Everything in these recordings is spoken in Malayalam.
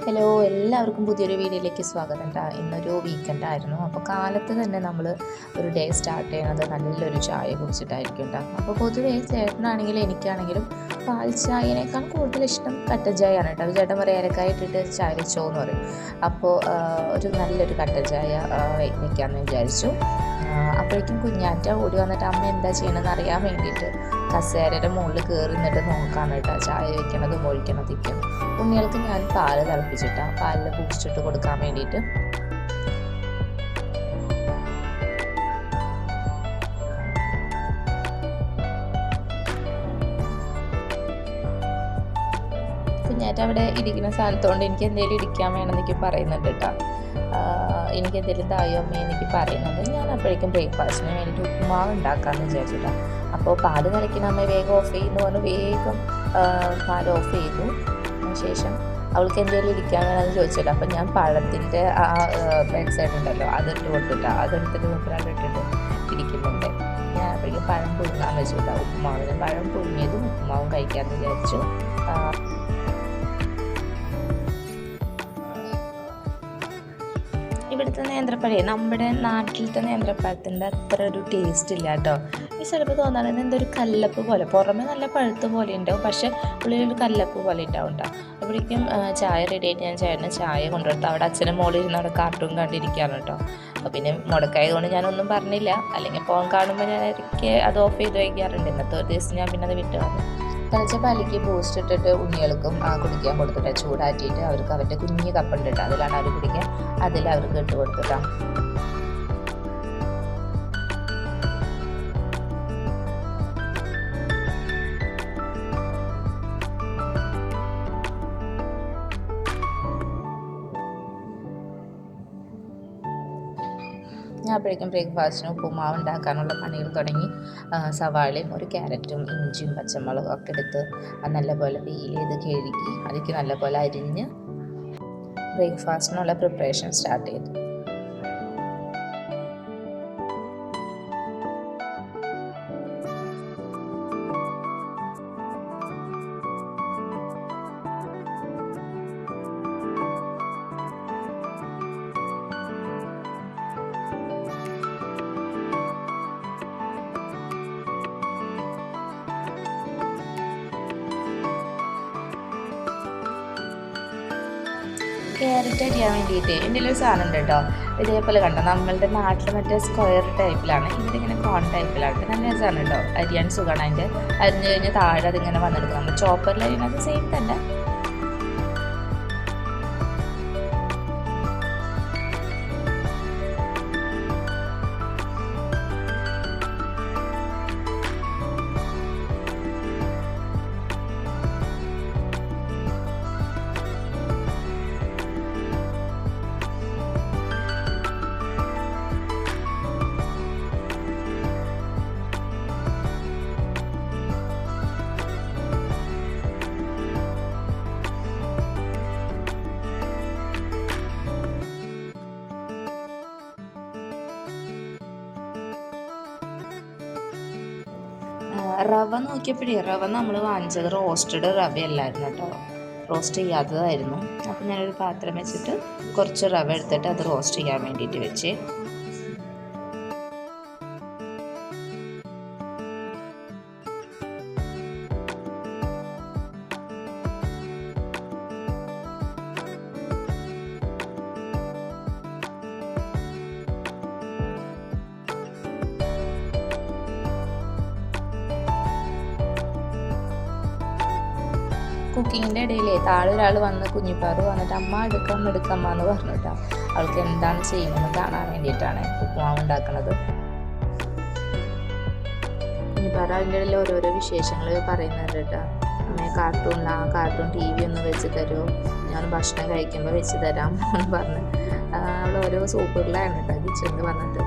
ഹലോ, എല്ലാവർക്കും പുതിയൊരു വീഡിയോയിലേക്ക് സ്വാഗതം ട്ടാ. ഇന്നൊരു വീക്കെൻഡ് ആയിരുന്നു. അപ്പോൾ കാലത്ത് തന്നെ നമ്മൾ ഒരു ഡേ സ്റ്റാർട്ട് ചെയ്യണത് നല്ലൊരു ചായ കുടിച്ചിട്ടായിരിക്കും ട്ടാ. അപ്പോൾ പൊതുവേ ചേട്ടനാണെങ്കിലും എനിക്കാണെങ്കിലും പാൽ ചായനേക്കാൾ കൂടുതൽ ഇഷ്ടം കട്ടൻ ചായയാണ് കേട്ടോ. ചേട്ടൻ പറയും ഏലക്കായ ഇട്ടിട്ട് ചായ വെച്ചോ എന്ന് പറയും. അപ്പോൾ ഒരു നല്ലൊരു കട്ടൻ ചായ വെക്കാമെന്ന് വിചാരിച്ചു. അപ്പോഴേക്കും കുഞ്ഞാറ്റ ഓടി വന്നിട്ട് അമ്മ എന്താ ചെയ്യണമെന്ന് അറിയാൻ വേണ്ടിയിട്ട് കസേരയുടെ മുകളിൽ കയറി നിന്നിട്ട് നോക്കാണ് കേട്ടോ ചായ വെക്കണതും ഒഴിക്കണതൊക്കെയും. ഉണ്ണികൾക്ക് ഞാൻ പാല് തിളപ്പിച്ചിട്ടാണ് പാലിൽ ബൂസ്റ്റിട്ട് കൊടുക്കാൻ വേണ്ടിയിട്ട്. കുഞ്ഞാറ്റ അവിടെ ഇരിക്കുന്ന സ്ഥലത്തോണ്ട് എനിക്ക് എന്തെങ്കിലും ഇരിക്കാൻ വേണമെന്നൊക്കെ പറയുന്നുണ്ട് കേട്ടോ. എനിക്ക് എന്തെങ്കിലും തായോ അമ്മ എനിക്ക് പറയുന്നുണ്ട്. ഞാൻ അപ്പോഴേക്കും ബ്രേക്ക്ഫാസ്റ്റിന് വേണ്ടിയിട്ട് ഉപ്പുമാവ് ഉണ്ടാക്കാമെന്ന് വിചാരിച്ചിട്ടാണ്. അപ്പോൾ പാല് തിളയ്ക്കുന്ന അമ്മ വേഗം ഓഫ് ചെയ്യുന്നു പറഞ്ഞു വേഗം പാൽ ഓഫ് ചെയ്തു. ശേഷം അവൾക്ക് എന്തെങ്കിലും ഇരിക്കാൻ വേണമെന്ന് ചോദിച്ചല്ലോ. അപ്പം ഞാൻ പഴത്തിൻ്റെ ആ ബാക്ക് സൈഡ് ഉണ്ടല്ലോ അതിട്ട് കൊടുത്തില്ല, അതെടുത്തിട്ട് മുപ്പിലാണ് ഇട്ടിട്ട് ഇരിക്കുന്നുണ്ട്. ഞാൻ അപ്പോഴേക്കും പഴം പുഴുങ്ങാൻ വെച്ചിട്ടാ. ഉപ്പുമാവിന് പഴം പുഴുങ്ങിയതും ഉപ്പുമാവും കഴിക്കാമെന്ന് വിചാരിച്ചു. ഇവിടുത്തെ നേന്ത്രപ്പഴേ നമ്മുടെ നാട്ടിലത്തെ നേന്ത്രപ്പഴത്തിൻ്റെ അത്ര ഒരു ടേസ്റ്റ് ഇല്ല കേട്ടോ. ഈ ചിലപ്പോൾ തോന്നാറുണ്ട് എന്തൊരു കല്ലപ്പ് പോലെ, പുറമെ നല്ല പഴുത്ത പോലെ ഉണ്ടാവും, പക്ഷേ ഉള്ളിലൊരു കല്ലപ്പ് പോലെ ഉണ്ടാവും കേട്ടോ. അപ്പോഴേക്കും ചായ റെഡി ആയിട്ട് ഞാൻ ചേട്ടന് ചായ കൊണ്ടുവരുത്തു. അവിടെ അച്ഛനും മോളിൽ ഇരുന്ന് അവിടെ കാർട്ടൂൺ കണ്ടിരിക്കുകയാണ് കേട്ടോ. അപ്പോൾ പിന്നെ മുടക്കായതുകൊണ്ട് ഞാനൊന്നും പറഞ്ഞില്ല. അല്ലെങ്കിൽ ഫോൺ കാണുമ്പോൾ ഞാൻ ഇടയ്ക്ക് അത് ഓഫ് ചെയ്ത് വയ്ക്കാറുണ്ട്. ഇന്നത്തെ ഒരു ദിവസം ഞാൻ പിന്നെ അത് വിട്ടു വന്നു. തിളച്ച പാലിക്ക് ബൂസ്റ്റ് ഇട്ടിട്ട് ഉണ്ണികൾക്കും കുടിക്കാൻ കൊടുത്തിട്ട് ചൂടാറ്റിയിട്ട് അവർക്ക് അവരുടെ കുഞ്ഞ് കപ്പുണ്ട് കേട്ടോ, അതിലാണ് അവർ കുടിക്കുക. അതിൽ അവർക്ക് ഇട്ട് കൊടുത്തിട്ടാണ്. ഞാൻ അപ്പോഴേക്കും ബ്രേക്ക്ഫാസ്റ്റിന് ഉപ്പുമാവ് ഉണ്ടാക്കാനുള്ള പണികൾ തുടങ്ങി. സവാളയും ഒരു ക്യാരറ്റും ഇഞ്ചിയും പച്ചമുളകും ഒക്കെ എടുത്ത് നല്ലപോലെ പീൽ ചെയ്ത് കഴുകി അതിലേക്ക് നല്ലപോലെ അരിഞ്ഞ് ബ്രേക്ക്ഫാസ്റ്റിനുള്ള പ്രിപ്പറേഷൻ സ്റ്റാർട്ട് ചെയ്തു. ക്യാരറ്റ് അരിയാൻ വേണ്ടിയിട്ട് എൻ്റെ ഒരു സാധനം ഉണ്ട് കേട്ടോ. ഇതേപോലെ കണ്ടോ, നമ്മളുടെ നാട്ടിൽ മറ്റേ സ്ക്വയർ ടൈപ്പിലാണ്, ഇവിടെ ഇങ്ങനെ കോൺ ടൈപ്പിലാണ്. നല്ല രസമാണ് കേട്ടോ, അരിയാൻ സുഖമാണ്. അതിൻ്റെ അരിഞ്ഞ് കഴിഞ്ഞ് താഴെ അതിങ്ങനെ വന്നെടുക്കും. നമ്മൾ ചോപ്പറിൽ അരിയണത് സെയിം തന്നെ. റവ നോക്കിയപ്പോഴേ റവ നമ്മൾ വാങ്ങിച്ചത് റോസ്റ്റഡ് റവയല്ലായിരുന്നു കേട്ടോ, റോസ്റ്റ് ചെയ്യാത്തതായിരുന്നു. അപ്പം ഞാനൊരു പാത്രം വെച്ചിട്ട് കുറച്ച് റവ എടുത്തിട്ട് അത് റോസ്റ്റ് ചെയ്യാൻ വേണ്ടിയിട്ട് വെച്ച്. കുക്കിങ്ങിൻ്റെ ഇടയിലേ താഴെ ഒരാൾ വന്ന് കുഞ്ഞിപ്പാറ് വന്നിട്ട് അമ്മ എടുക്കമ്മ എന്ന് പറഞ്ഞിട്ടാണ്. അവൾക്ക് എന്താണ് ചെയ്യുന്നതെന്ന് കാണാൻ വേണ്ടിയിട്ടാണ് ഉപ്പുമാവ് ഉണ്ടാക്കുന്നത്. കുഞ്ഞിപ്പാറ് അതിൻ്റെ ഇടയിൽ ഓരോരോ വിശേഷങ്ങൾ പറയുന്നുണ്ട് കേട്ടോ. അമ്മയെ കാർട്ടൂൺ ടി വി ഒന്ന് വെച്ച് തരുമോ, ഞാൻ ഭക്ഷണം കഴിക്കുമ്പോൾ വെച്ച് തരാം എന്ന് പറഞ്ഞ് അവൾ ഓരോ സൂപ്പറിലാണ് കേട്ടോ കിച്ചണിൽ വന്നിട്ട്.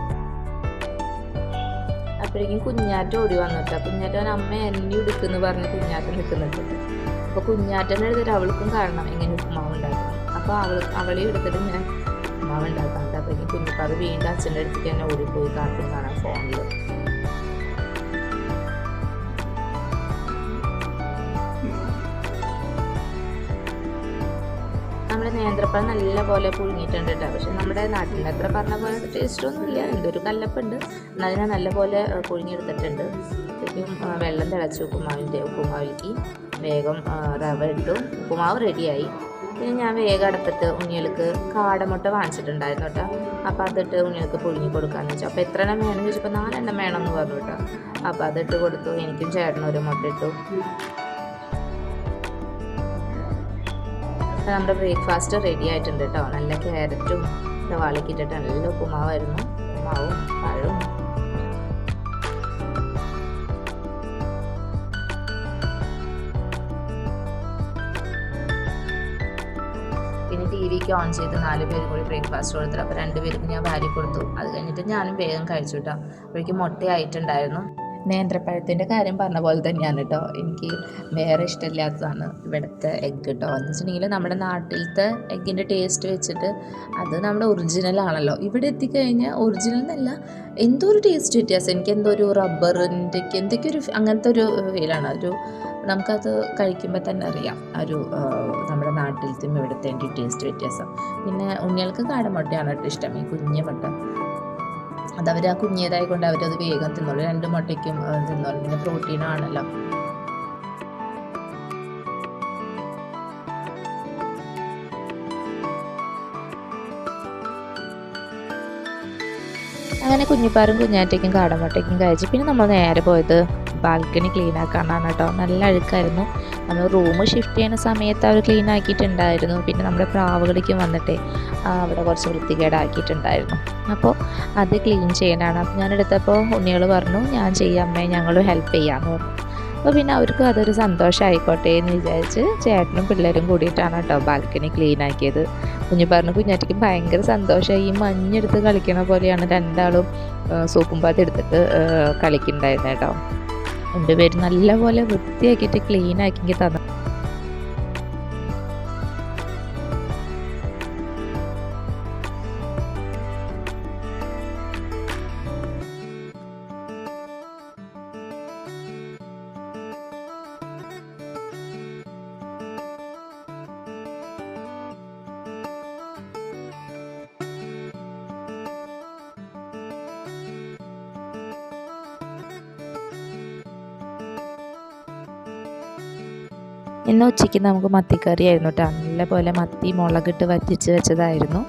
അപ്പോഴേക്കും കുഞ്ഞാറ്റ ഓടി വന്നിട്ടാ. കുഞ്ഞാറ്റൻ അമ്മ എന്നെ എടുക്കുമെന്ന് പറഞ്ഞ് കുഞ്ഞാറ്റൻ നിൽക്കുന്നുണ്ട്. അപ്പോൾ കുഞ്ഞാറ്റൻ്റെ എടുത്തിട്ട് അവൾക്കും കാരണം എങ്ങനെ ഉപ്പുമാവ് ഉണ്ടാക്കണം. അപ്പോൾ അവളെ എടുത്തിട്ട് ഞാൻ ഉപ്പുമാവ് ഉണ്ടാക്കാറുണ്ട്. അപ്പോൾ ഇനി കുഞ്ഞിപ്പാറ് വീണ്ടും അച്ഛൻ്റെ അടുത്തേക്ക് തന്നെ ഓടിപ്പോയി കാർട്ടൂൺ കാണാൻ ഫോണിൽ. നമ്മൾ നമ്മുടെ നേന്ത്രപ്പഴം നല്ല പോലെ പുഴുങ്ങിയിട്ടുണ്ട് കേട്ടോ. പക്ഷെ നമ്മുടെ നാട്ടിൻ്റെ അത്ര പറഞ്ഞ പോലെ ടേസ്റ്റൊന്നും ഇല്ല, എന്തൊരു കല്ലപ്പുണ്ട്. എന്നാൽ ഞാൻ നല്ല പോലെ പുഴുങ്ങിയെടുത്തിട്ടുണ്ട്. ശരിക്കും വെള്ളം തിളച്ച് ഉപ്പുമാവിലേക്ക് വേഗം റവ ഇട്ടു. ഉപ്പുമാവ് റെഡിയായി. പിന്നെ ഞാൻ വേഗം അടുപ്പത്ത് ഉണ്ണികൾക്ക് കാടമുട്ട വാങ്ങിച്ചിട്ടുണ്ടായിരുന്നു കേട്ടോ. അപ്പോൾ അതിട്ട് ഉണ്ണികൾക്ക് പുഴുങ്ങി കൊടുക്കാമെന്ന് വെച്ചു. അപ്പോൾ എത്ര എണ്ണം വേണമെന്ന് ചോദിച്ചപ്പോൾ 4 എണ്ണം വേണമെന്ന് പറഞ്ഞു കേട്ടോ. അപ്പോൾ അതിട്ട് കൊടുത്തു. എനിക്കും ചേട്ടനും ഒരു മുട്ട ഇട്ടു. നമ്മുടെ ബ്രേക്ക്ഫാസ്റ്റ് റെഡി ആയിട്ടുണ്ട് കേട്ടോ. നല്ല ക്യാരറ്റും സവാളയൊക്കെ ഇട്ടിട്ട് നല്ല ഉപ്പുമാവായിരുന്നു. ഉപ്പുമാവും പഴവും. പിന്നെ ടി വിക്ക് ഓൺ ചെയ്ത് 4 പേരും കൂടി ബ്രേക്ക്ഫാസ്റ്റ് കൊടുത്തിട്ട് അപ്പോൾ 2 പേർക്ക് ഞാൻ വാരി കൊടുത്തു. അത് കഴിഞ്ഞിട്ട് ഞാനും വേഗം കഴിച്ചു കേട്ടോ. അപ്പോഴേക്കും മുട്ടയായിട്ടുണ്ടായിരുന്നു. നേന്ത്രപ്പഴത്തിൻ്റെ കാര്യം പറഞ്ഞ പോലെ തന്നെയാണ് കേട്ടോ. എനിക്ക് വേറെ ഇഷ്ടമില്ലാത്തതാണ് ഇവിടുത്തെ എഗ്ഗ് കേട്ടോ. എന്ന് വെച്ചിട്ടുണ്ടെങ്കിൽ നമ്മുടെ നാട്ടിലത്തെ എഗ്ഗിൻ്റെ ടേസ്റ്റ് വെച്ചിട്ട് അത് നമ്മുടെ ഒറിജിനൽ ആണല്ലോ. ഇവിടെ എത്തിക്കഴിഞ്ഞാൽ ഒറിജിനൽ എന്നല്ല, എന്തോ ഒരു ടേസ്റ്റ് വ്യത്യാസം. എനിക്ക് എന്തോ ഒരു റബ്ബറിൻ്റെ എന്തൊക്കെ ഒരു അങ്ങനത്തെ ഒരു ഫീലാണ്. നമുക്കത് കഴിക്കുമ്പോൾ തന്നെ അറിയാം ഒരു നമ്മുടെ നാട്ടിലത്തെയും ഇവിടുത്തെ ടേസ്റ്റ് വ്യത്യാസം. പിന്നെ ഉണ്ണികൾക്ക് കാടമുട്ടയാണ് കേട്ടോ ഇഷ്ടം, ഈ കുഞ്ഞു മുട്ട. അതവർ ആ കുഞ്ഞേതായി കൊണ്ട് അവരത് വേഗം തിന്നോളൂ. 2 മുട്ടയ്ക്കും തിന്നോളൂ. പിന്നെ പ്രോട്ടീനാണല്ലോ. അങ്ങനെ കുഞ്ഞിപ്പാറും കുഞ്ഞാറ്റയ്ക്കും കാടമുട്ടയ്ക്കും കഴിച്ച് പിന്നെ നമ്മൾ നേരെ പോയത് ബാൽക്കണി ക്ലീൻ ആക്കാനാണ് കേട്ടോ. നല്ല അഴുക്കായിരുന്നു. നമ്മൾ റൂം ഷിഫ്റ്റ് ചെയ്യുന്ന സമയത്ത് അവർ ക്ലീൻ ആക്കിയിട്ടുണ്ടായിരുന്നു. പിന്നെ നമ്മുടെ പ്രാവുകളിലേക്കും വന്നിട്ടേ അവിടെ കുറച്ച് വൃത്തികേടാക്കിയിട്ടുണ്ടായിരുന്നു. അപ്പോൾ അത് ക്ലീൻ ചെയ്യാനാണ്. അപ്പോൾ ഞാനെടുത്തപ്പോൾ ഉണ്ണികൾ പറഞ്ഞു ഞാൻ ചെയ്യാം അമ്മേ, ഞങ്ങളും ഹെൽപ്പ് ചെയ്യാമെന്ന് പറഞ്ഞു. അപ്പോൾ പിന്നെ അവർക്കും അതൊരു സന്തോഷമായിക്കോട്ടെ എന്ന് വിചാരിച്ച് ചേട്ടനും പിള്ളേരും കൂടിയിട്ടാണ് കേട്ടോ ബാൽക്കണി ക്ലീൻ ആക്കിയത്. കുഞ്ഞാറ്റയ്ക്ക് ഭയങ്കര സന്തോഷമായി. ഈ മഞ്ഞെടുത്ത് കളിക്കണ പോലെയാണ് രണ്ടാളും സോപ്പും പാത്ത് എടുത്തിട്ട് കളിക്കുന്നുണ്ടായിരുന്നത് കേട്ടോ. 2 പേരും നല്ലപോലെ വൃത്തിയാക്കിയിട്ട് ക്ലീൻ ആക്കി തന്നു. ഇന്ന് ഉച്ചയ്ക്ക് നമുക്ക് മത്തിക്കറി ആയിരുന്നു കേട്ടോ. നല്ലപോലെ മത്തി മുളകിട്ട് വറ്റിച്ച് വെച്ചതായിരുന്നു.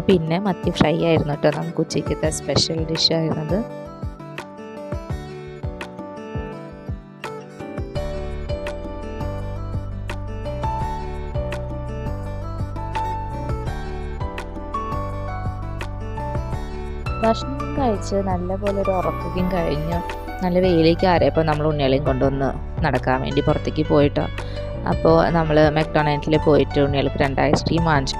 പിന്നെ മത്തി ഫ്രൈ ആയിരുന്നു കേട്ടോ നമുക്ക് ഉച്ചയ്ക്കത്തെ സ്പെഷ്യൽ ഡിഷായിരുന്നത്. ഭക്ഷണം കഴിച്ച് നല്ലപോലെ ഒരു ഉറക്കുകയും കഴിഞ്ഞ് നല്ല വെയിലേക്ക് ആറിയപ്പോൾ നമ്മൾ ഉണ്ണികളെയും കൊണ്ടുവന്ന് നടക്കാൻ വേണ്ടി പുറത്തേക്ക് പോയിട്ടോ. അപ്പോൾ നമ്മൾ മെക്ഡൊണാൾഡിൽ പോയിട്ട് ഉണ്ണികൾക്ക് 2 ഐസ്ക്രീം വാങ്ങിച്ചു.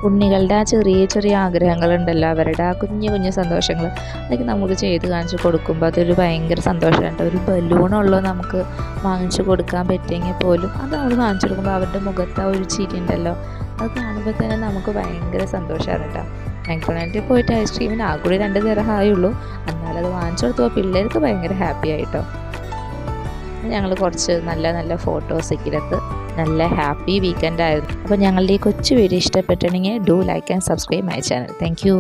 ഉണ്ണികളുടെ ആ ചെറിയ ചെറിയ ആഗ്രഹങ്ങളുണ്ടല്ലോ, അവരുടെ ആ കുഞ്ഞു കുഞ്ഞു സന്തോഷങ്ങൾ, അതൊക്കെ നമുക്ക് ചെയ്ത് കാണിച്ച് കൊടുക്കുമ്പോൾ അതൊരു ഭയങ്കര സന്തോഷമാണ്. ഒരു ബലൂണുള്ളൂ നമുക്ക് വാങ്ങിച്ചു കൊടുക്കാൻ പറ്റുമെങ്കിൽ പോലും അത് നമ്മൾ വാങ്ങിച്ചു കൊടുക്കുമ്പോൾ അവരുടെ മുഖത്ത് ആ ഒരു ചിരി ഉണ്ടല്ലോ, അത് കാണുമ്പോൾ തന്നെ നമുക്ക് ഭയങ്കര സന്തോഷമാണ് കേട്ടോ. മെക്ഡൊണാൾഡിൽ പോയിട്ട് ഐസ്ക്രീമിന് ആ കൂടി 2 തരമായുള്ളൂ, എന്നാലത് വാങ്ങിച്ചു കൊടുത്തപ്പോൾ പിള്ളേർക്ക് ഭയങ്കര ഹാപ്പി ആയിട്ടോ. ഞങ്ങൾ കുറച്ച് നല്ല നല്ല ഫോട്ടോസൊക്കെ എടുത്ത് നല്ല ഹാപ്പി വീക്കെൻഡ് ആയിരുന്നു. അപ്പോൾ ഞങ്ങളുടെ ഈ കൊച്ചു വീഡിയോ ഇഷ്ടപ്പെട്ടിട്ടുണ്ടെങ്കിൽ do like and subscribe my channel. Thank you.